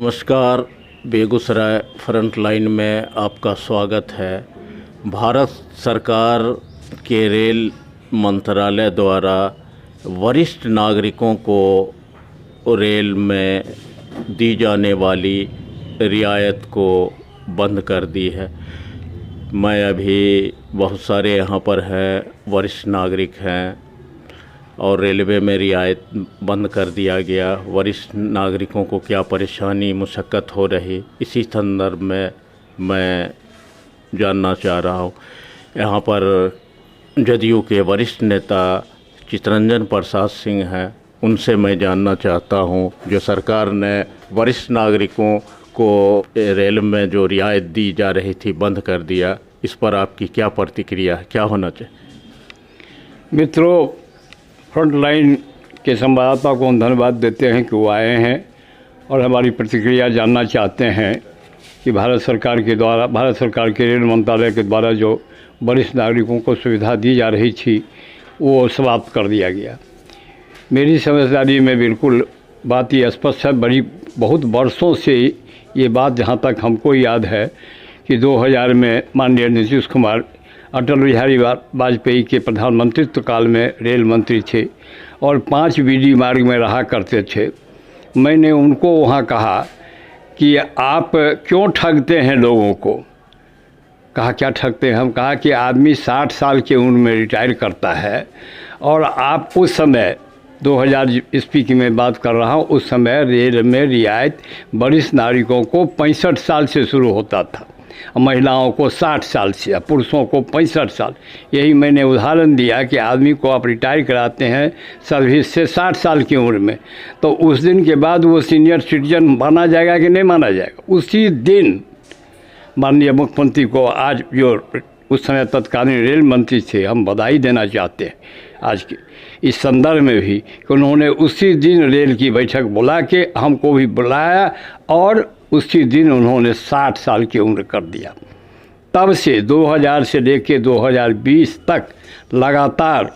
नमस्कार। Begusarai front line में आपका स्वागत है। भारत सरकार के रेल मंत्रालय द्वारा वरिष्ठ नागरिकों को रेल में दी जाने वाली रियायत को बंद कर दी है। मैं अभी बहुत सारे यहाँ पर हैं वरिष्ठ नागरिक हैं और रेलवे में रियायत बंद कर दिया गया। वरिष्ठ नागरिकों को क्या परेशानी मुशक्क़त हो रही, इसी संदर्भ में मैं जानना चाह रहा हूँ। यहाँ पर जदयू के वरिष्ठ नेता चितरंजन प्रसाद सिंह हैं, उनसे मैं जानना चाहता हूँ जो सरकार ने वरिष्ठ नागरिकों को रेल में जो रियायत दी जा रही थी बंद कर दिया, इस पर आपकी क्या प्रतिक्रिया है, क्या होना चाहिए? मित्रों, फ्रंट लाइन के संवाददाता को हम धन्यवाद देते हैं कि वो आए हैं और हमारी प्रतिक्रिया जानना चाहते हैं कि भारत सरकार के रेल मंत्रालय के द्वारा जो वरिष्ठ नागरिकों को सुविधा दी जा रही थी वो समाप्त कर दिया गया। मेरी समझदारी में बिल्कुल बात ये स्पष्ट है। बहुत वर्षों से ये बात जहाँ तक हमको याद है कि 2000 में माननीय नीतीश कुमार अटल बिहारी वाजपेयी के प्रधानमंत्रित्व काल में रेल मंत्री थे और 5 बीडी मार्ग में रहा करते थे। मैंने उनको वहाँ कहा कि आप क्यों ठगते हैं लोगों को। कहा क्या ठगते हैं? हम कहा कि आदमी 60 साल के उम्र में रिटायर करता है और आप उस समय 2000 ईस्वी की मैं बात कर रहा हूँ, उस समय रेल में रियायत वरिष्ठ नागरिकों को 65 साल से शुरू होता था, महिलाओं को 60 साल से, पुरुषों को 65 साल। यही मैंने उदाहरण दिया कि आदमी को आप रिटायर कराते हैं सर्विस से 60 साल की उम्र में, तो उस दिन के बाद वो सीनियर सिटीजन माना जाएगा कि नहीं माना जाएगा? उसी दिन माननीय मुख्यमंत्री को, आज जो उस समय तत्कालीन रेल मंत्री थे, हम बधाई देना चाहते हैं आज के इस संदर्भ में भी कि उन्होंने उसी दिन रेल की बैठक बुला के हमको भी बुलाया और उसी दिन उन्होंने 60 साल की उम्र कर दिया। तब से 2000 से लेकर 2020 तक लगातार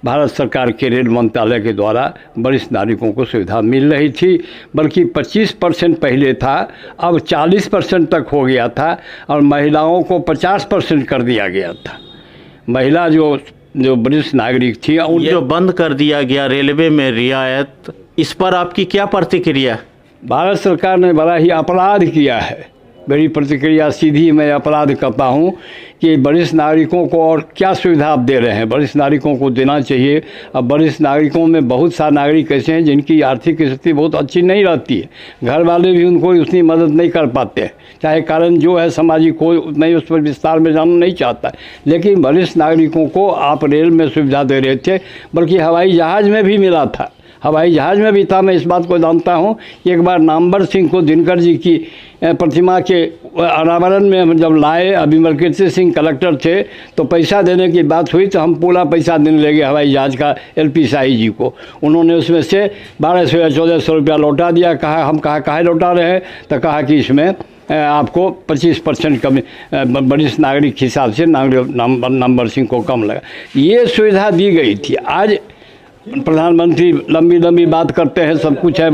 भारत सरकार के रेल मंत्रालय के द्वारा वरिष्ठ नागरिकों को सुविधा मिल रही थी। बल्कि 25% पहले था, अब 40% तक हो गया था और महिलाओं को 50% कर दिया गया था। महिला जो वरिष्ठ नागरिक थी ये जो बंद कर दिया गया रेलवे में रियायत, इस पर आपकी क्या प्रतिक्रिया है? भारत सरकार ने बड़ा ही अपराध किया है। मेरी प्रतिक्रिया सीधी मैं अपराध करता हूँ कि वरिष्ठ नागरिकों को और क्या सुविधा आप दे रहे हैं? वरिष्ठ नागरिकों को देना चाहिए। अब वरिष्ठ नागरिकों में बहुत सारे नागरिक ऐसे हैं जिनकी आर्थिक स्थिति बहुत अच्छी नहीं रहती है, घर वाले भी उनको उतनी मदद नहीं कर पाते हैं, चाहे कारण जो है सामाजिक हो, मैं उस पर विस्तार में जानना नहीं चाहता। लेकिन वरिष्ठ नागरिकों को आप रेल में सुविधा दे रहे थे, बल्कि हवाई जहाज़ में भी मिला था। हवाई जहाज़ में भी था। मैं इस बात को जानता हूँ। एक बार नामवर सिंह को दिनकर जी की प्रतिमा के अनावरण में हम जब लाए, अभिमलकीर्ति सिंह कलेक्टर थे, तो पैसा देने की बात हुई तो हम पूरा पैसा देने लगे हवाई जहाज़ का LP शाही जी को। उन्होंने उसमें से 1200 या 1400 रुपया लौटा दिया। हम कहा लौटा रहे हैं? तो कहा कि इसमें आपको 25% कम वरिष्ठ नागरिक हिसाब से नामवर सिंह को कम लगा। ये सुविधा दी गई थी। आज प्रधानमंत्री लंबी बात करते हैं, सब कुछ है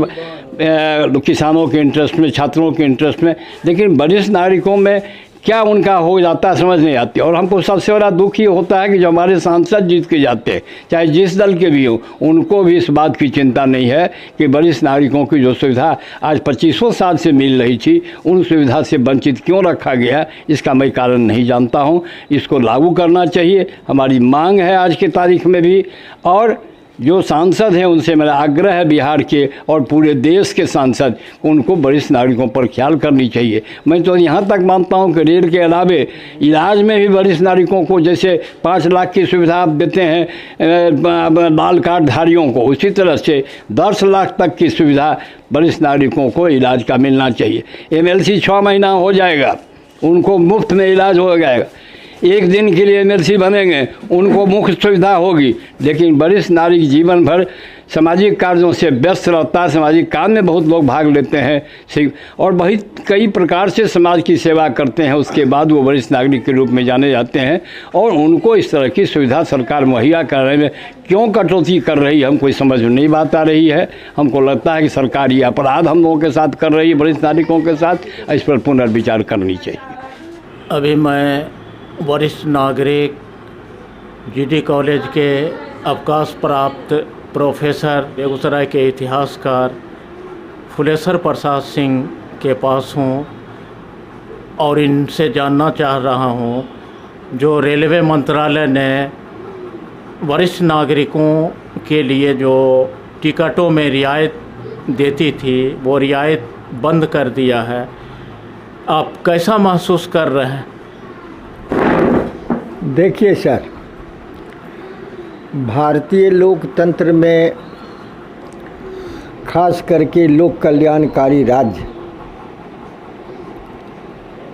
किसानों के इंटरेस्ट में, छात्रों के इंटरेस्ट में, लेकिन वरिष्ठ नागरिकों में क्या उनका हो जाता है समझ नहीं आती। और हमको सबसे बड़ा दुख ये होता है कि जो हमारे सांसद जीत के जाते हैं, चाहे जिस दल के भी हों, उनको भी इस बात की चिंता नहीं है कि वरिष्ठ नागरिकों की जो सुविधा आज 25 साल से मिल रही थी, उन सुविधा से वंचित क्यों रखा गया, इसका मैं कारण नहीं जानता हूँ। इसको लागू करना चाहिए, हमारी मांग है आज की तारीख में भी। और जो सांसद हैं उनसे मेरा आग्रह है, बिहार के और पूरे देश के सांसद, उनको वरिष्ठ नागरिकों पर ख्याल करनी चाहिए। मैं तो यहाँ तक मानता हूँ कि रेल के अलावे इलाज में भी वरिष्ठ नागरिकों को, जैसे 5 लाख की सुविधा आप देते हैं लाल कार्ड धारियों को, उसी तरह से 10 लाख तक की सुविधा वरिष्ठ नागरिकों को इलाज का मिलना चाहिए। MLC 6 महीना हो जाएगा, उनको मुफ्त में इलाज हो जाएगा। एक दिन के लिए एमएलसी बनेंगे, उनको मुख्य सुविधा होगी, लेकिन वरिष्ठ नागरिक जीवन भर सामाजिक कार्यों से व्यस्त रहता है। सामाजिक काम में बहुत लोग भाग लेते हैं और बहुत कई प्रकार से समाज की सेवा करते हैं। उसके बाद वो वरिष्ठ नागरिक के रूप में जाने जाते हैं और उनको इस तरह की सुविधा सरकार मुहैया करने में क्यों कटौती कर रही है, हमको समझ में नहीं बात आ रही है। हमको लगता है कि सरकार ये अपराध हम लोगों के साथ कर रही है, वरिष्ठ नागरिकों के साथ। इस पर पुनर्विचार करनी चाहिए। अभी मैं वरिष्ठ नागरिक जीडी कॉलेज के अवकाश प्राप्त प्रोफेसर बेगूसराय के इतिहासकार फुलेश्वर प्रसाद सिंह के पास हूँ और इनसे जानना चाह रहा हूँ, जो रेलवे मंत्रालय ने वरिष्ठ नागरिकों के लिए जो टिकटों में रियायत देती थी वो रियायत बंद कर दिया है। आप कैसा महसूस कर रहे हैं? देखिए सर, भारतीय लोकतंत्र में खास करके लोक कल्याणकारी राज्य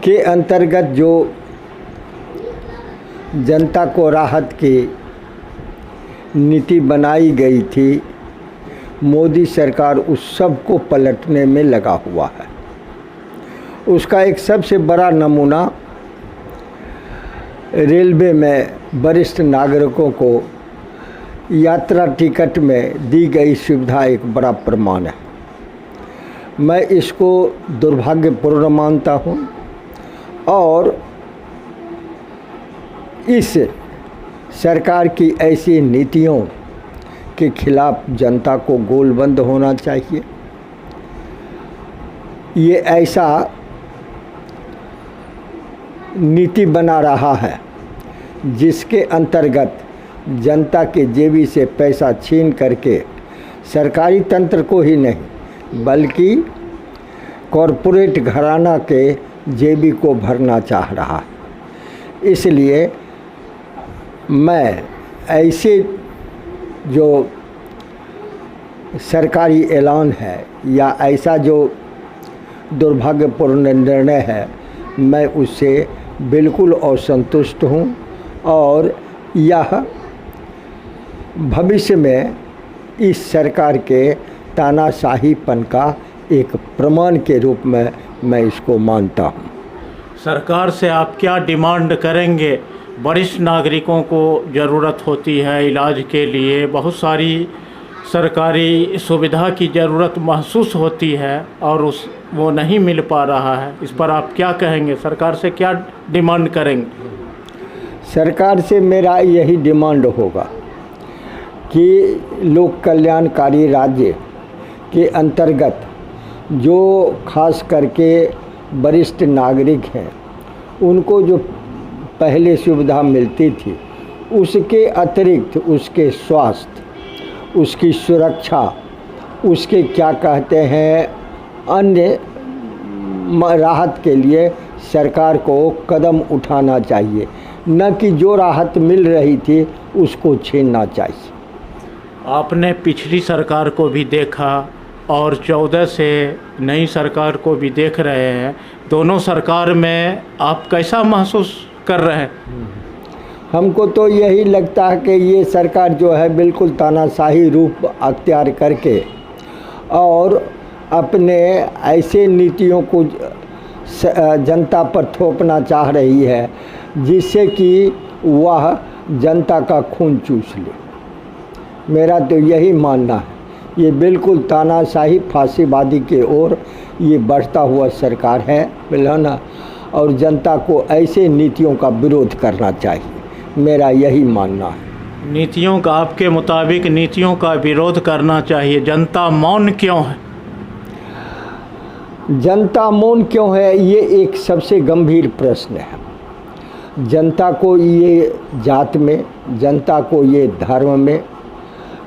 के अंतर्गत जो जनता को राहत की नीति बनाई गई थी, मोदी सरकार उस सब को पलटने में लगा हुआ है। उसका एक सबसे बड़ा नमूना रेलवे में वरिष्ठ नागरिकों को यात्रा टिकट में दी गई सुविधा एक बड़ा प्रमाण है। मैं इसको दुर्भाग्यपूर्ण मानता हूँ और इस सरकार की ऐसी नीतियों के खिलाफ जनता को गोलबंद होना चाहिए। ये ऐसा नीति बना रहा है जिसके अंतर्गत जनता के जेबी से पैसा छीन करके सरकारी तंत्र को ही नहीं बल्कि कॉरपोरेट घराना के जेबी को भरना चाह रहा है। इसलिए मैं ऐसे जो सरकारी ऐलान है या ऐसा जो दुर्भाग्यपूर्ण निर्णय है, मैं उससे बिल्कुल असंतुष्ट हूँ और यह भविष्य में इस सरकार के तानाशाहीपन का एक प्रमाण के रूप में मैं इसको मानता हूँ। सरकार से आप क्या डिमांड करेंगे? वरिष्ठ नागरिकों को ज़रूरत होती है इलाज के लिए, बहुत सारी सरकारी सुविधा की ज़रूरत महसूस होती है और वो नहीं मिल पा रहा है। इस पर आप क्या कहेंगे? सरकार से क्या डिमांड करेंगे? सरकार से मेरा यही डिमांड होगा कि लोक कल्याणकारी राज्य के अंतर्गत जो खास करके वरिष्ठ नागरिक हैं उनको जो पहले सुविधा मिलती थी उसके अतिरिक्त उसके स्वास्थ्य, उसकी सुरक्षा, उसके क्या कहते हैं अन्य राहत के लिए सरकार को कदम उठाना चाहिए, न कि जो राहत मिल रही थी उसको छीनना चाहिए। आपने पिछली सरकार को भी देखा और 14 से नई सरकार को भी देख रहे हैं, दोनों सरकार में आप कैसा महसूस कर रहे हैं? हमको तो यही लगता है कि ये सरकार जो है बिल्कुल तानाशाही रूप अख्तियार करके और अपने ऐसे नीतियों को जनता पर थोपना चाह रही है जिससे कि वह जनता का खून चूस ले। मेरा तो यही मानना है, ये बिल्कुल तानाशाही फांसीवादी के ओर ये बढ़ता हुआ सरकार है ना, और जनता को ऐसे नीतियों का विरोध करना चाहिए, मेरा यही मानना है। नीतियों का, आपके मुताबिक नीतियों का विरोध करना चाहिए, जनता मौन क्यों है? जनता मौन क्यों है, ये एक सबसे गंभीर प्रश्न है। जनता को ये जात में, जनता को ये धर्म में,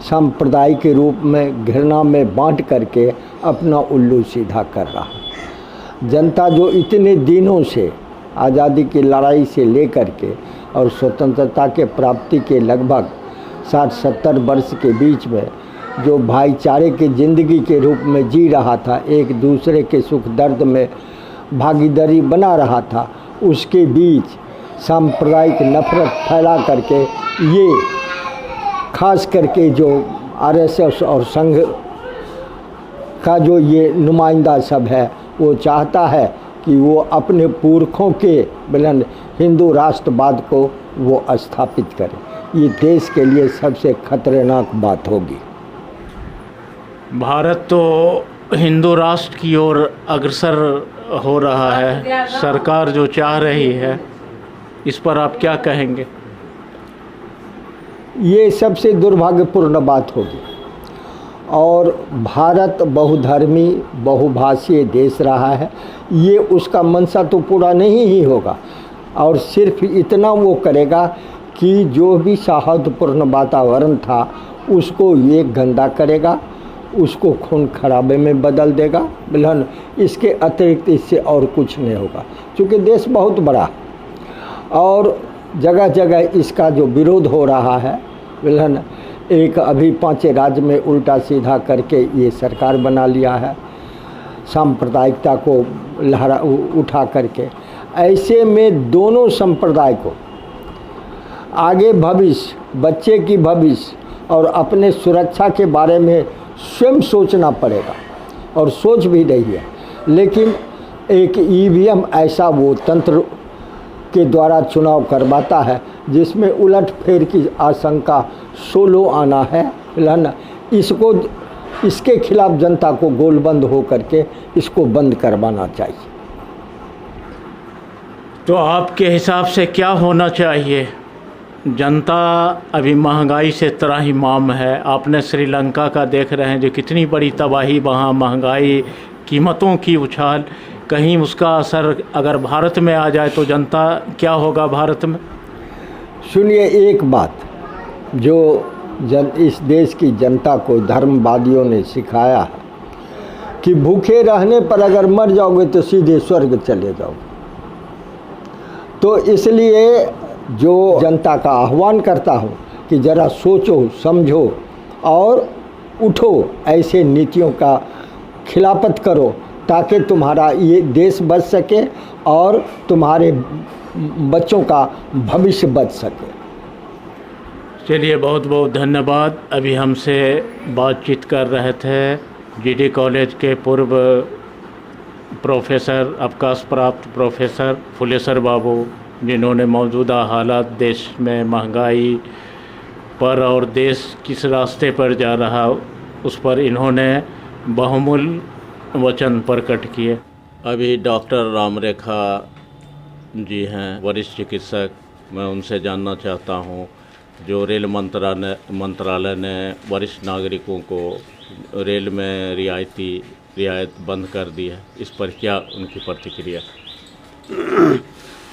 सांप्रदायिक के रूप में, घृणा में बांट करके अपना उल्लू सीधा कर रहा है। जनता जो इतने दिनों से आज़ादी की लड़ाई से लेकर के और स्वतंत्रता के प्राप्ति के लगभग 60-70 वर्ष के बीच में जो भाईचारे की ज़िंदगी के रूप में जी रहा था, एक दूसरे के सुख दर्द में भागीदारी बना रहा था, उसके बीच सांप्रदायिक नफरत फैला करके ये खास करके जो आरएसएस और संघ का जो ये नुमाइंदा सब है वो चाहता है कि वो अपने पुरखों के बलन हिंदू राष्ट्रवाद को वो स्थापित करे। ये देश के लिए सबसे खतरनाक बात होगी। भारत तो हिंदू राष्ट्र की ओर अग्रसर हो रहा है, सरकार जो चाह रही है, इस पर आप क्या कहेंगे? ये सबसे दुर्भाग्यपूर्ण बात होगी। और भारत बहुधर्मी बहुभाषीय देश रहा है, ये उसका मंशा तो पूरा नहीं ही होगा। और सिर्फ इतना वो करेगा कि जो भी सौहार्दपूर्ण वातावरण था उसको ये गंदा करेगा, उसको खून खराबे में बदल देगा। बिल्कुल, इसके अतिरिक्त इससे और कुछ नहीं होगा। क्योंकि देश बहुत बड़ा और जगह जगह इसका जो विरोध हो रहा है, बिल्कुल, एक अभी 5 राज्य में उल्टा सीधा करके ये सरकार बना लिया है, सांप्रदायिकता को उठा करके। ऐसे में दोनों संप्रदाय को आगे भविष्य, बच्चे की भविष्य और अपने सुरक्षा के बारे में स्वयं सोचना पड़ेगा, और सोच भी रही है। लेकिन एक ईवीएम ऐसा वो तंत्र के द्वारा चुनाव करवाता है जिसमें उलटफेर की आशंका 16 आना है। इसको, इसके खिलाफ जनता को गोलबंद हो करके इसको बंद करवाना चाहिए। तो आपके हिसाब से क्या होना चाहिए? जनता अभी महंगाई से त्राहिमाम है। आपने श्रीलंका का देख रहे हैं जो कितनी बड़ी तबाही, वहाँ महंगाई, कीमतों की उछाल, कहीं उसका असर अगर भारत में आ जाए तो जनता क्या होगा भारत में? सुनिए, एक बात जो इस देश की जनता को धर्मवादियों ने सिखाया है कि भूखे रहने पर अगर मर जाओगे तो सीधे स्वर्ग चले जाओगे। तो इसलिए जो जनता का आह्वान करता हूँ कि ज़रा सोचो समझो और उठो, ऐसे नीतियों का खिलाफत करो ताकि तुम्हारा ये देश बच सके और तुम्हारे बच्चों का भविष्य बच सके। चलिए, बहुत बहुत धन्यवाद। अभी हमसे बातचीत कर रहे थे जीडी कॉलेज के पूर्व प्रोफेसर, अवकाश प्राप्त प्रोफेसर फुलेश्वर बाबू, जिन्होंने मौजूदा हालात देश में महंगाई पर और देश किस रास्ते पर जा रहा उस पर इन्होंने बहुमूल्य वचन प्रकट किए। अभी डॉक्टर रामरेखा जी हैं, वरिष्ठ चिकित्सक। मैं उनसे जानना चाहता हूं, जो रेल मंत्रालय ने वरिष्ठ नागरिकों को रेल में रियायत बंद कर दी है, इस पर क्या उनकी प्रतिक्रिया?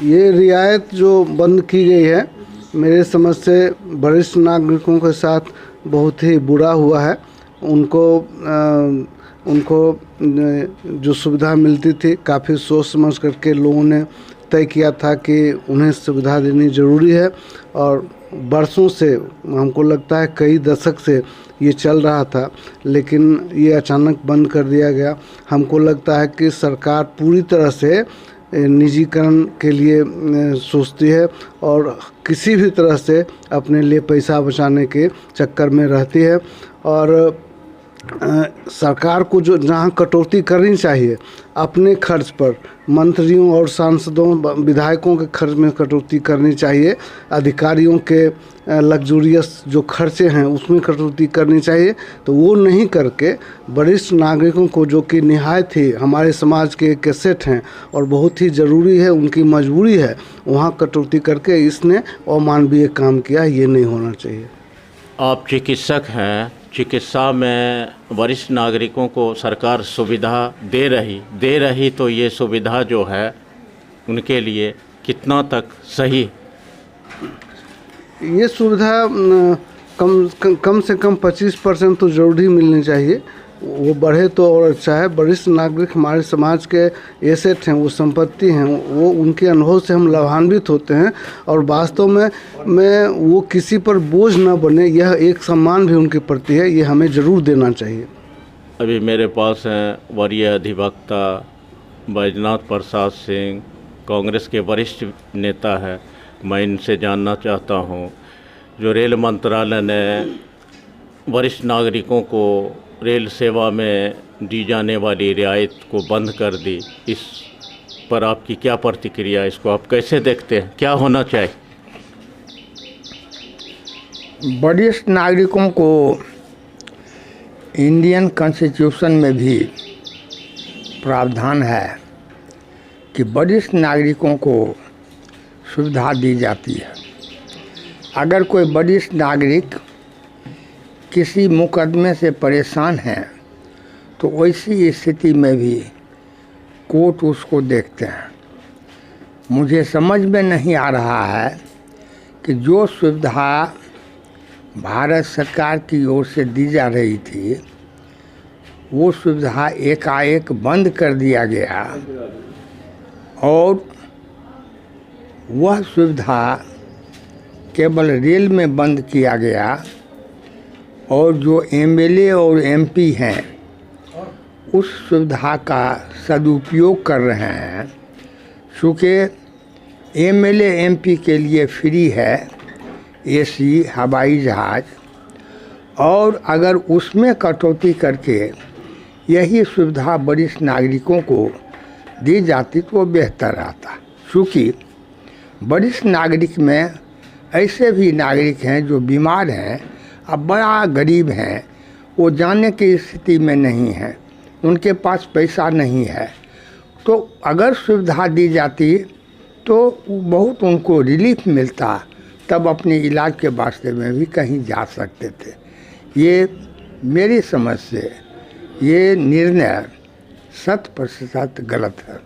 ये रियायत जो बंद की गई है, मेरे समझ से वरिष्ठ नागरिकों के साथ बहुत ही बुरा हुआ है। उनको जो सुविधा मिलती थी, काफ़ी सोच समझ करके लोगों ने तय किया था कि उन्हें सुविधा देनी ज़रूरी है। और बरसों से, हमको लगता है कई दशक से ये चल रहा था, लेकिन ये अचानक बंद कर दिया गया। हमको लगता है कि सरकार पूरी तरह से निजीकरण के लिए सोचती है और किसी भी तरह से अपने लिए पैसा बचाने के चक्कर में रहती है। और सरकार को जो जहाँ कटौती करनी चाहिए अपने खर्च पर, मंत्रियों और सांसदों विधायकों के खर्च में कटौती करनी चाहिए। अधिकारियों के लग्जूरियस जो खर्चे हैं उसमें कटौती करनी चाहिए। तो वो नहीं करके वरिष्ठ नागरिकों को, जो कि निहायत ही हमारे समाज के एक एसेट हैं और बहुत ही ज़रूरी है, उनकी मजबूरी है, वहाँ कटौती करके इसने अमानवीय काम किया। ये नहीं होना चाहिए। आप चिकित्सक हैं, चिकित्सा में वरिष्ठ नागरिकों को सरकार सुविधा दे रही तो ये सुविधा जो है उनके लिए कितना तक सही? ये सुविधा कम से कम 25% तो ज़रूर ही मिलनी चाहिए। वो बढ़े तो और अच्छा है। वरिष्ठ नागरिक हमारे समाज के एसेट हैं, वो संपत्ति हैं, वो उनके अनुभव से हम लाभान्वित होते हैं। और वास्तव में वो किसी पर बोझ न बने, यह एक सम्मान भी उनके प्रति है, ये हमें ज़रूर देना चाहिए। अभी मेरे पास हैं वरीय अधिवक्ता बैजनाथ प्रसाद सिंह, कांग्रेस के वरिष्ठ नेता है। मैं इनसे जानना चाहता हूँ, जो रेल मंत्रालय ने वरिष्ठ नागरिकों को रेल सेवा में दी जाने वाली रियायत को बंद कर दी, इस पर आपकी क्या प्रतिक्रिया है? इसको आप कैसे देखते हैं? क्या होना चाहिए? वरिष्ठ नागरिकों को इंडियन कॉन्स्टिट्यूशन में भी प्रावधान है कि वरिष्ठ नागरिकों को सुविधा दी जाती है। अगर कोई वरिष्ठ नागरिक किसी मुकदमे से परेशान है तो वैसी स्थिति में भी कोर्ट उसको देखते हैं। मुझे समझ में नहीं आ रहा है कि जो सुविधा भारत सरकार की ओर से दी जा रही थी वो सुविधा एकाएक बंद कर दिया गया और वह सुविधा केवल रेल में बंद किया गया और जो एमएलए और एमपी हैं उस सुविधा का सदुपयोग कर रहे हैं। चूँकि एमएलए एमपी के लिए फ्री है एसी हवाई जहाज़, और अगर उसमें कटौती करके यही सुविधा वरिष्ठ नागरिकों को दी जाती तो वो बेहतर रहता। चूँकि वरिष्ठ नागरिक में ऐसे भी नागरिक हैं जो बीमार हैं, अब बड़ा गरीब हैं, वो जाने की स्थिति में नहीं है, उनके पास पैसा नहीं है, तो अगर सुविधा दी जाती तो बहुत उनको रिलीफ मिलता, तब अपने इलाज के वास्ते में भी कहीं जा सकते थे। ये मेरी समझ से ये निर्णय 100% गलत है।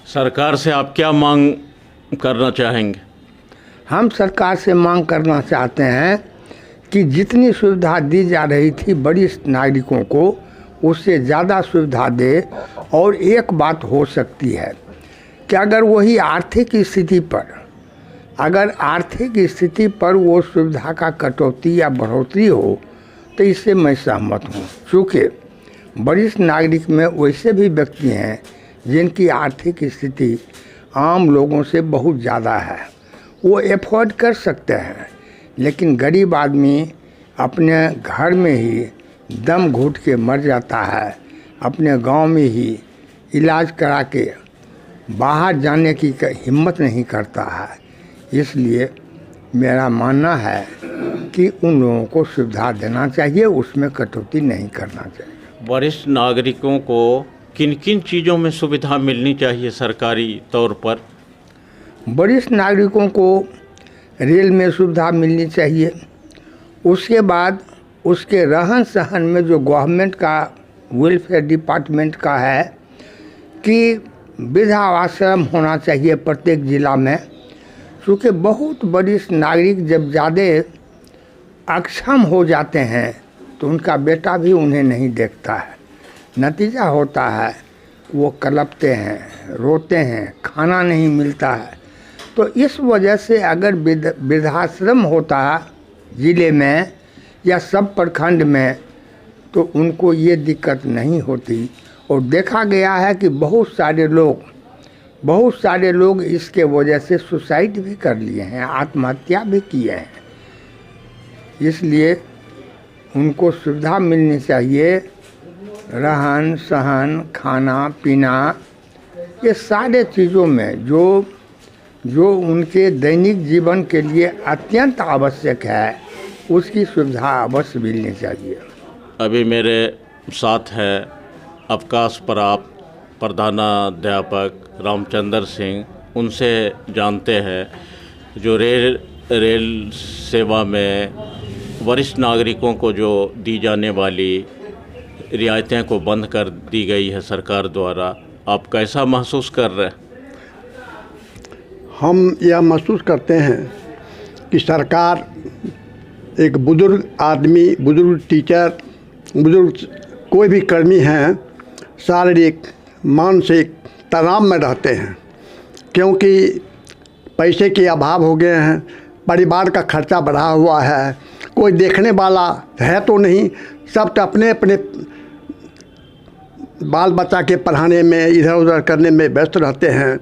सरकार से आप क्या मांग करना चाहेंगे? हम सरकार से मांग करना चाहते हैं कि जितनी सुविधा दी जा रही थी वरिष्ठ नागरिकों को उससे ज़्यादा सुविधा दे। और एक बात हो सकती है कि अगर वही आर्थिक स्थिति पर वो सुविधा का कटौती या बढ़ोतरी हो तो इससे मैं सहमत हूँ। चूँकि वरिष्ठ नागरिक में वैसे भी व्यक्ति हैं जिनकी आर्थिक स्थिति आम लोगों से बहुत ज़्यादा है, वो एफोर्ड कर सकते हैं, लेकिन गरीब आदमी अपने घर में ही दम घुट के मर जाता है, अपने गांव में ही इलाज करा के बाहर जाने की हिम्मत नहीं करता है। इसलिए मेरा मानना है कि उन लोगों को सुविधा देना चाहिए, उसमें कटौती नहीं करना चाहिए। वरिष्ठ नागरिकों को किन किन चीज़ों में सुविधा मिलनी चाहिए सरकारी तौर पर? वरिष्ठ नागरिकों को रेल में सुविधा मिलनी चाहिए। उसके बाद उसके रहन सहन में जो गवर्नमेंट का वेलफेयर डिपार्टमेंट का है कि वृद्धा आश्रम होना चाहिए प्रत्येक ज़िला में। क्योंकि बहुत वरिष्ठ नागरिक जब ज़्यादा अक्षम हो जाते हैं तो उनका बेटा भी उन्हें नहीं देखता है। नतीजा होता है वो कलपते हैं, रोते हैं, खाना नहीं मिलता है। तो इस वजह से अगर वृद्धाश्रम होता ज़िले में या सब प्रखंड में तो उनको ये दिक्कत नहीं होती। और देखा गया है कि बहुत सारे लोग इसके वजह से सुसाइड भी कर लिए हैं, आत्महत्या भी किए हैं। इसलिए उनको सुविधा मिलनी चाहिए, रहन सहन, खाना पीना, ये सारे चीज़ों में जो उनके दैनिक जीवन के लिए अत्यंत आवश्यक है उसकी सुविधा अवश्य मिलनी चाहिए। अभी मेरे साथ है अवकाश प्राप्त प्रधानाध्यापक रामचंद्र सिंह। उनसे जानते हैं जो रेल सेवा में वरिष्ठ नागरिकों को जो दी जाने वाली रियायतें को बंद कर दी गई है सरकार द्वारा, आप कैसा महसूस कर रहे हैं? हम यह महसूस करते हैं कि सरकार एक बुज़ुर्ग आदमी, बुज़ुर्ग टीचर, बुज़ुर्ग कोई भी कर्मी हैं, शारीरिक मानसिक तनाव में रहते हैं, क्योंकि पैसे के अभाव हो गए हैं, परिवार का खर्चा बढ़ा हुआ है, कोई देखने वाला है तो नहीं, सब तो अपने अपने बाल बच्चा के पढ़ाने में, इधर उधर करने में व्यस्त रहते हैं।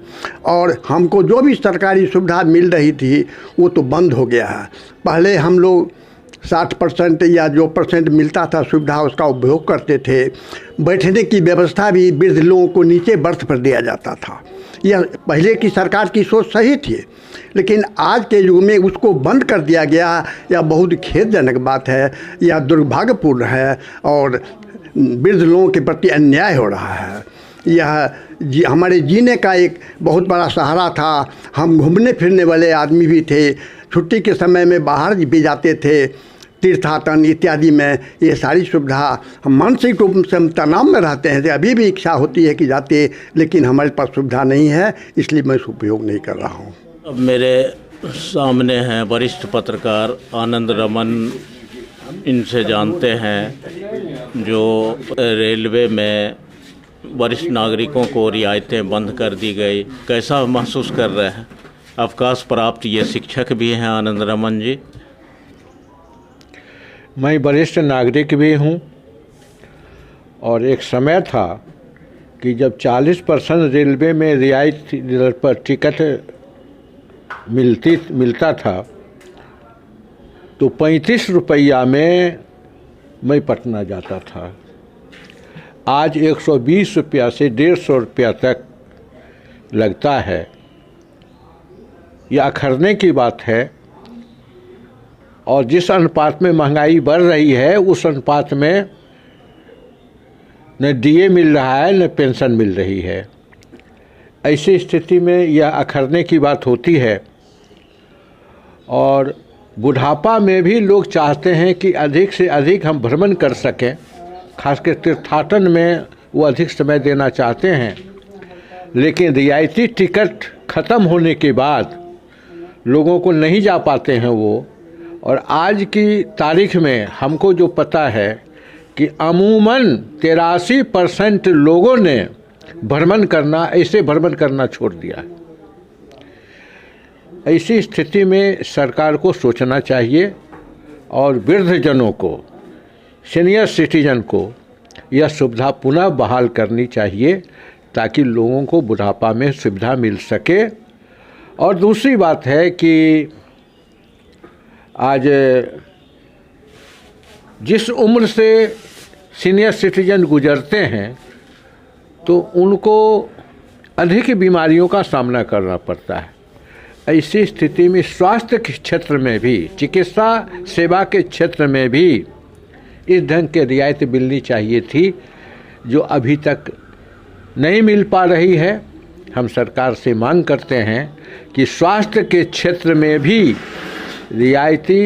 और हमको जो भी सरकारी सुविधा मिल रही थी वो तो बंद हो गया है। पहले हम लोग 60% या जो परसेंट मिलता था सुविधा उसका उपभोग करते थे। बैठने की व्यवस्था भी वृद्ध लोगों को नीचे बर्थ पर दिया जाता था। यह पहले की सरकार की सोच सही थी, लेकिन आज के युग में उसको बंद कर दिया गया। यह बहुत खेदजनक बात है, यह दुर्भाग्यपूर्ण है और वृद्ध लोगों के प्रति अन्याय हो रहा है। यह हमारे जीने का एक बहुत बड़ा सहारा था। हम घूमने फिरने वाले आदमी भी थे, छुट्टी के समय में बाहर भी जाते थे, तीर्थाटन इत्यादि में। ये सारी सुविधा हम मानसिक रूप से हम तनाव में रहते हैं। अभी भी इच्छा होती है कि जाते, लेकिन हमारे पास सुविधा नहीं है, इसलिए मैं इसका उपयोग नहीं कर रहा हूँ। अब मेरे सामने हैं वरिष्ठ पत्रकार आनंद रमन। इनसे जानते हैं जो रेलवे में वरिष्ठ नागरिकों को रियायतें बंद कर दी गई, कैसा महसूस कर रहे हैं? अवकाश प्राप्त ये शिक्षक भी हैं आनंद रमन जी। मैं वरिष्ठ नागरिक भी हूँ और एक समय था कि जब 40% रेलवे में रियायत पर टिकट मिलता था तो 35 रुपया में मैं पटना जाता था। आज 120 रुपया से 150 रुपया तक लगता है। यह अखरने की बात है और जिस अनुपात में महंगाई बढ़ रही है उस अनुपात में न डीए मिल रहा है न पेंशन मिल रही है। ऐसी स्थिति में यह अखरने की बात होती है। और बुढ़ापा में भी लोग चाहते हैं कि अधिक से अधिक हम भ्रमण कर सकें, खासकर तीर्थाटन में वो अधिक समय देना चाहते हैं। लेकिन रियायती टिकट ख़त्म होने के बाद लोगों को नहीं जा पाते हैं वो। और आज की तारीख में हमको जो पता है कि अमूमन 83% लोगों ने ऐसे भ्रमण करना छोड़ दिया है। ऐसी स्थिति में सरकार को सोचना चाहिए और वृद्धजनों को, सीनियर सिटीजन को यह सुविधा पुनः बहाल करनी चाहिए ताकि लोगों को बुढ़ापा में सुविधा मिल सके। और दूसरी बात है कि आज जिस उम्र से सीनियर सिटीजन गुजरते हैं तो उनको अधिक बीमारियों का सामना करना पड़ता है। ऐसी स्थिति में स्वास्थ्य के क्षेत्र में भी, चिकित्सा सेवा के क्षेत्र में भी इस ढंग के रियायत मिलनी चाहिए थी जो अभी तक नहीं मिल पा रही है। हम सरकार से मांग करते हैं कि स्वास्थ्य के क्षेत्र में भी रियायती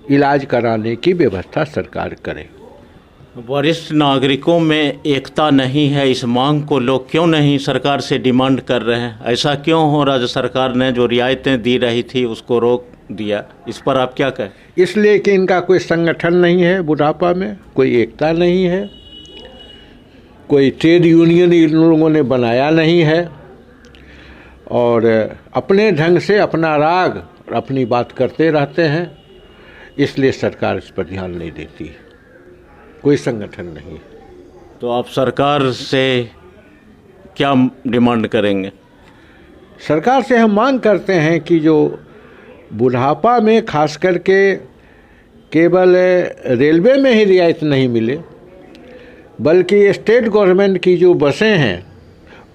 इलाज कराने की व्यवस्था सरकार करे। वरिष्ठ नागरिकों में एकता नहीं है, इस मांग को लोग क्यों नहीं सरकार से डिमांड कर रहे हैं? ऐसा क्यों हो राज्य सरकार ने जो रियायतें दी रही थी उसको रोक दिया? इस पर आप क्या कहें? इसलिए कि इनका कोई संगठन नहीं है, बुढ़ापा में कोई एकता नहीं है, कोई ट्रेड यूनियन इन लोगों ने बनाया नहीं है और अपने ढंग से अपना राग और अपनी बात करते रहते हैं। इसलिए सरकार इस पर ध्यान नहीं देती, कोई संगठन नहीं। तो आप सरकार से क्या डिमांड करेंगे? सरकार से हम मांग करते हैं कि जो बुढ़ापा में खास करके केवल रेलवे में ही रियायत नहीं मिले, बल्कि स्टेट गवर्नमेंट की जो बसें हैं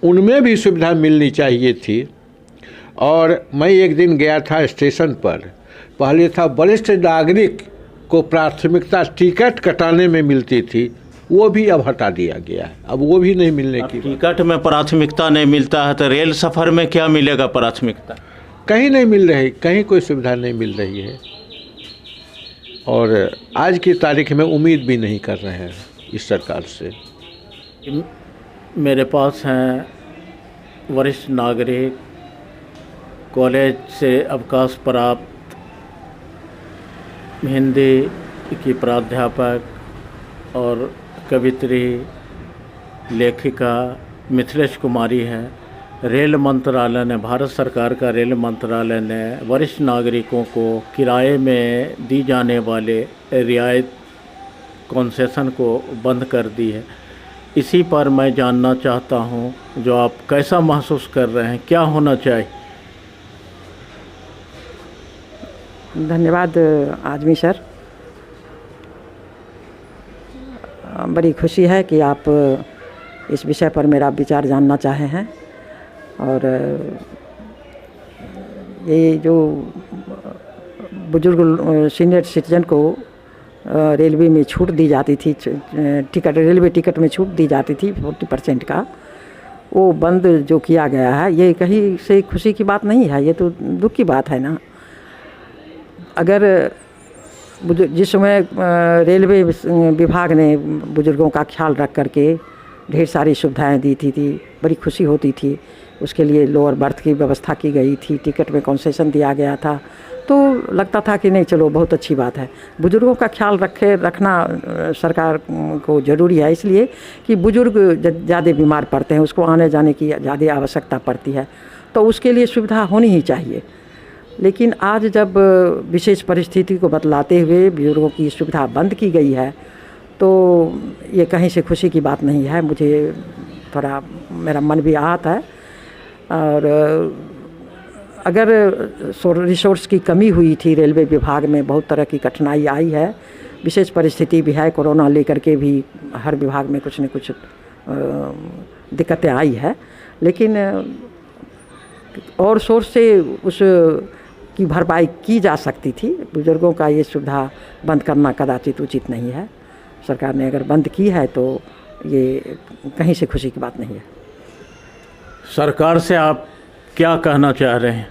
उनमें भी सुविधा मिलनी चाहिए थी। और मैं एक दिन गया था स्टेशन पर, पहले था वरिष्ठ नागरिक को प्राथमिकता टिकट कटाने में मिलती थी, वो भी अब हटा दिया गया है। अब वो भी नहीं मिलने की। टिकट में प्राथमिकता नहीं मिलता है तो रेल सफ़र में क्या मिलेगा प्राथमिकता? कहीं नहीं मिल रही, कहीं कोई सुविधा नहीं मिल रही है। और आज की तारीख में उम्मीद भी नहीं कर रहे हैं इस सरकार से। मेरे पास हैं वरिष्ठ नागरिक, कॉलेज से अवकाश प्राप्त हिंदी की प्राध्यापक और कवित्री लेखिका मिथिलेश कुमारी हैं। रेल मंत्रालय ने, भारत सरकार का रेल मंत्रालय ने वरिष्ठ नागरिकों को किराए में दी जाने वाले रियायत कंसेशन को बंद कर दी है। इसी पर मैं जानना चाहता हूँ, जो आप कैसा महसूस कर रहे हैं, क्या होना चाहिए? धन्यवाद आजमी सर। बड़ी खुशी है कि आप इस विषय पर मेरा विचार जानना चाहे हैं। और ये जो बुजुर्ग सीनियर सिटीजन को रेलवे में छूट दी जाती थी, रेलवे टिकट में छूट दी जाती थी 40% का, वो बंद जो किया गया है, ये कहीं से खुशी की बात नहीं है, ये तो दुख की बात है ना। अगर जिस समय रेलवे विभाग ने बुजुर्गों का ख्याल रख करके ढेर सारी सुविधाएं दी थी, बड़ी खुशी होती थी। उसके लिए लोअर बर्थ की व्यवस्था की गई थी, टिकट में कंसेशन दिया गया था, तो लगता था कि नहीं चलो बहुत अच्छी बात है। बुजुर्गों का ख्याल रखना सरकार को ज़रूरी है, इसलिए कि बुजुर्ग ज़्यादा बीमार पड़ते हैं, उसको आने जाने की ज़्यादा आवश्यकता पड़ती है, तो उसके लिए सुविधा होनी ही चाहिए। लेकिन आज जब विशेष परिस्थिति को बतलाते हुए बुजुर्गों की सुविधा बंद की गई है, तो ये कहीं से खुशी की बात नहीं है। मुझे थोड़ा मेरा मन भी आहत है। और अगर रिसोर्स की कमी हुई थी रेलवे विभाग में, बहुत तरह की कठिनाई आई है, विशेष परिस्थिति भी है, कोरोना लेकर के भी हर विभाग में कुछ न कुछ दिक्कतें आई है, लेकिन और सोर्स से उस की भरपाई की जा सकती थी। बुजुर्गों का ये सुविधा बंद करना कदाचित उचित नहीं है। सरकार ने अगर बंद की है तो ये कहीं से खुशी की बात नहीं है। सरकार से आप क्या कहना चाह रहे हैं,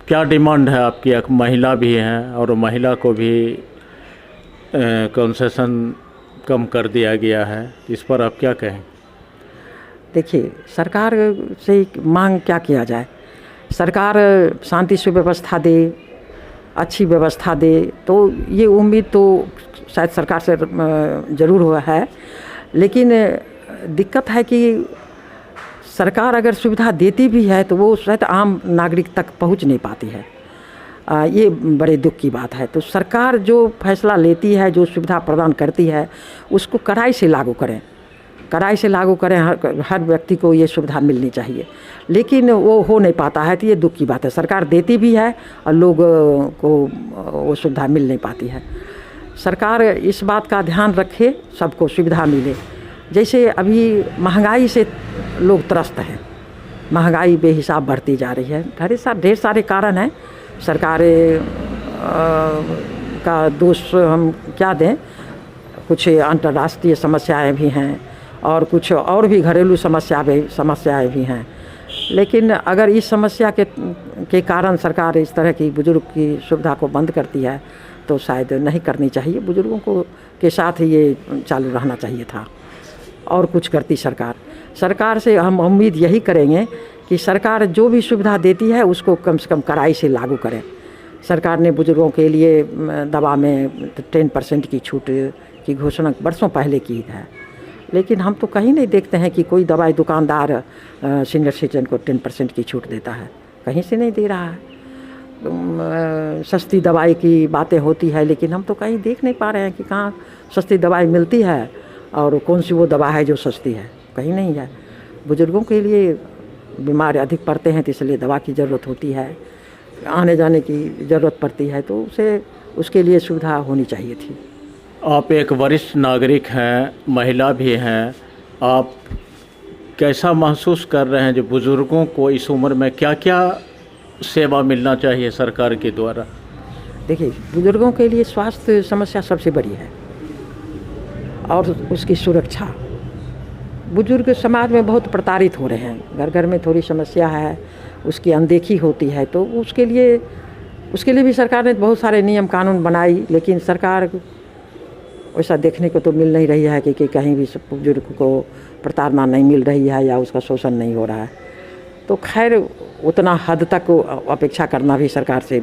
क्या डिमांड है आपकी? एक महिला भी हैं और महिला को भी कंसेशन कम कर दिया गया है, इस पर आप क्या कहें? देखिए, सरकार से मांग क्या किया जाए। सरकार शांति सुव्यवस्था दे, अच्छी व्यवस्था दे, तो ये उम्मीद तो शायद सरकार से ज़रूर हुआ है। लेकिन दिक्कत है कि सरकार अगर सुविधा देती भी है तो वो शायद आम नागरिक तक पहुंच नहीं पाती है। ये बड़े दुख की बात है। तो सरकार जो फैसला लेती है, जो सुविधा प्रदान करती है, उसको कड़ाई से लागू करें, कड़ाई से लागू करें। हर व्यक्ति को ये सुविधा मिलनी चाहिए, लेकिन वो हो नहीं पाता है, तो ये दुख की बात है। सरकार देती भी है और लोग को वो सुविधा मिल नहीं पाती है। सरकार इस बात का ध्यान रखे, सबको सुविधा मिले। जैसे अभी महंगाई से लोग त्रस्त हैं, महंगाई बेहिसाब बढ़ती जा रही है, ढेर सारे कारण हैं। सरकार का दोष हम क्या दें, कुछ अंतर्राष्ट्रीय समस्याएं भी हैं और कुछ और भी घरेलू समस्याएं भी हैं। लेकिन अगर इस समस्या के कारण सरकार इस तरह की बुजुर्ग की सुविधा को बंद करती है तो शायद नहीं करनी चाहिए। बुजुर्गों को के साथ ही ये चालू रहना चाहिए था। और कुछ करती सरकार से हम उम्मीद यही करेंगे कि सरकार जो भी सुविधा देती है उसको कम से कम कड़ाई से लागू करें। सरकार ने बुजुर्गों के लिए दवा में 10% की छूट की घोषणा वर्षों पहले की है, लेकिन हम तो कहीं नहीं देखते हैं कि कोई दवाई दुकानदार सीनियर सिटीजन को 10% की छूट देता है, कहीं से नहीं दे रहा है। सस्ती दवाई की बातें होती है, लेकिन हम तो कहीं देख नहीं पा रहे हैं कि कहाँ सस्ती दवाई मिलती है और कौन सी वो दवा है जो सस्ती है, कहीं नहीं है। बुजुर्गों के लिए बीमार अधिक पड़ते हैं तो इसलिए दवा की ज़रूरत होती है, आने जाने की ज़रूरत पड़ती है, तो उसके लिए सुविधा होनी चाहिए थी। आप एक वरिष्ठ नागरिक हैं, महिला भी हैं, आप कैसा महसूस कर रहे हैं जो बुज़ुर्गों को इस उम्र में क्या क्या सेवा मिलना चाहिए सरकार के द्वारा? देखिए, बुजुर्गों के लिए स्वास्थ्य समस्या सबसे बड़ी है और उसकी सुरक्षा। बुजुर्ग समाज में बहुत प्रताड़ित हो रहे हैं, घर घर में थोड़ी समस्या है, उसकी अनदेखी होती है, तो उसके लिए भी सरकार ने बहुत सारे नियम कानून बनाई, लेकिन सरकार वैसा देखने को तो मिल नहीं रही है कि कहीं भी बुजुर्ग को प्रताड़ना नहीं मिल रही है या उसका शोषण नहीं हो रहा है। तो खैर उतना हद तक अपेक्षा करना भी सरकार से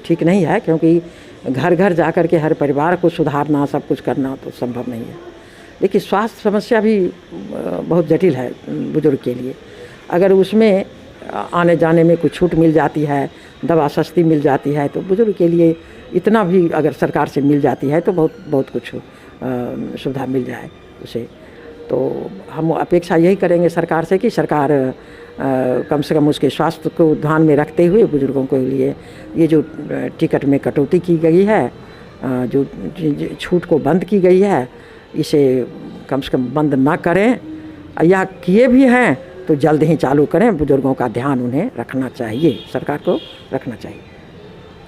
ठीक नहीं है, क्योंकि घर घर जा कर के हर परिवार को सुधारना, सब कुछ करना तो संभव नहीं है। लेकिन स्वास्थ्य समस्या भी बहुत जटिल है बुजुर्ग के लिए। अगर उसमें आने जाने में कुछ छूट मिल जाती है, दवा सस्ती मिल जाती है, तो बुजुर्ग के लिए इतना भी अगर सरकार से मिल जाती है तो बहुत कुछ सुविधा मिल जाए उसे। तो हम अपेक्षा यही करेंगे सरकार से कि सरकार कम से कम उसके स्वास्थ्य को ध्यान में रखते हुए बुज़ुर्गों के लिए ये जो टिकट में कटौती की गई है, जो छूट को बंद की गई है, इसे कम से कम बंद ना करें, या किए भी हैं तो जल्द ही चालू करें। बुज़ुर्गों का ध्यान उन्हें रखना चाहिए, सरकार को रखना चाहिए।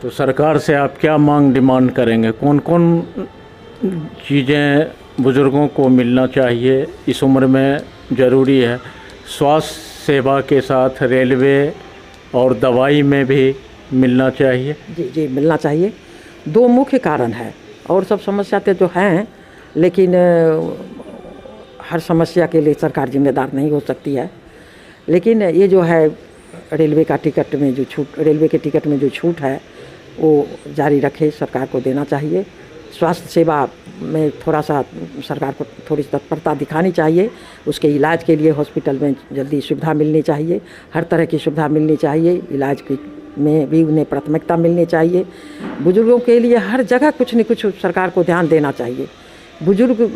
तो सरकार से आप क्या मांग डिमांड करेंगे? कौन कौन चीज़ें बुज़ुर्गों को मिलना चाहिए इस उम्र में ज़रूरी है? स्वास्थ्य सेवा के साथ रेलवे और दवाई में भी मिलना चाहिए। जी मिलना चाहिए। 2 मुख्य कारण है, और सब समस्या तो हैं, लेकिन हर समस्या के लिए सरकार जिम्मेदार नहीं हो सकती है। लेकिन ये जो है रेलवे के टिकट में जो छूट है वो जारी रखे, सरकार को देना चाहिए। स्वास्थ्य सेवा में थोड़ा सा सरकार को थोड़ी तत्परता दिखानी चाहिए। उसके इलाज के लिए हॉस्पिटल में जल्दी सुविधा मिलनी चाहिए, हर तरह की सुविधा मिलनी चाहिए। इलाज में भी उन्हें प्राथमिकता मिलनी चाहिए। बुज़ुर्गों के लिए हर जगह कुछ न कुछ सरकार को ध्यान देना चाहिए। बुज़ुर्ग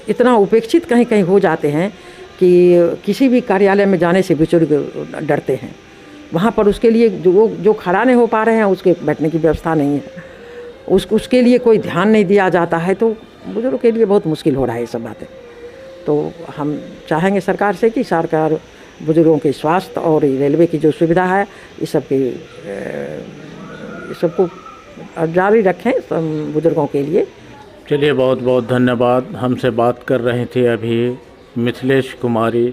इतना उपेक्षित कहीं कहीं हो जाते हैं कि किसी भी कार्यालय में जाने से बुज़ुर्ग डरते हैं। वहाँ पर उसके लिए जो खड़ा नहीं हो पा रहे हैं, उसके बैठने की व्यवस्था नहीं है, उसके लिए कोई ध्यान नहीं दिया जाता है, तो बुज़ुर्गों के लिए बहुत मुश्किल हो रहा है ये सब बातें। तो हम चाहेंगे सरकार से कि सरकार बुज़ुर्गों के स्वास्थ्य और रेलवे की जो सुविधा है इस सबको जारी रखें बुज़ुर्गों के लिए। चलिए, बहुत बहुत धन्यवाद। हमसे बात कर रहे थे अभी मिथिलेश कुमारी,